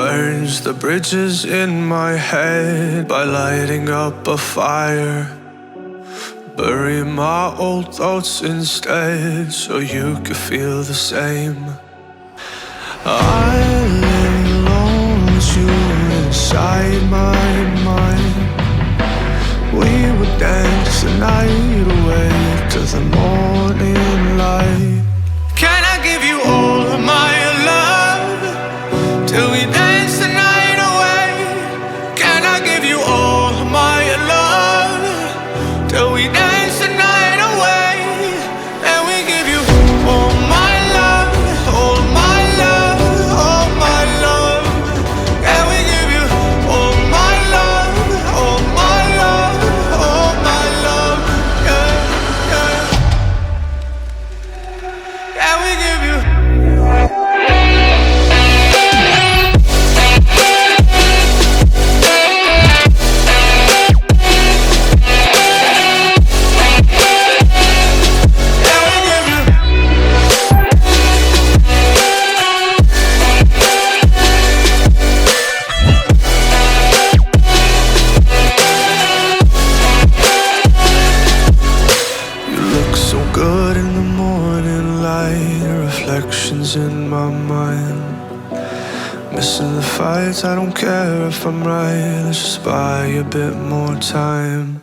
burns the bridges in my head by lighting up a fire. Bury my old thoughts instead so you could feel the same. I lay alone with you inside my mind. We would dance the night away to the morning light. Can I give you all of my love till we dance the night away? Can I give you all of my love till we dance the night away? And we give you all my love, all my love, all my love. And we give you all my love, all my love, all my love. Yeah, yeah. And we give you. Good in the morning light, reflections in my mind. Missing the fights, I don't care if I'm right. Let's just buy a bit more time.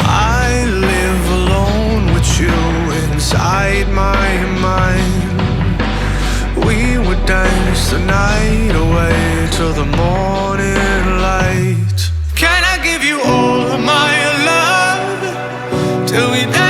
I live alone with you inside my mind. We would dance the night away till the morning light. Can I give you all of my love till we dance?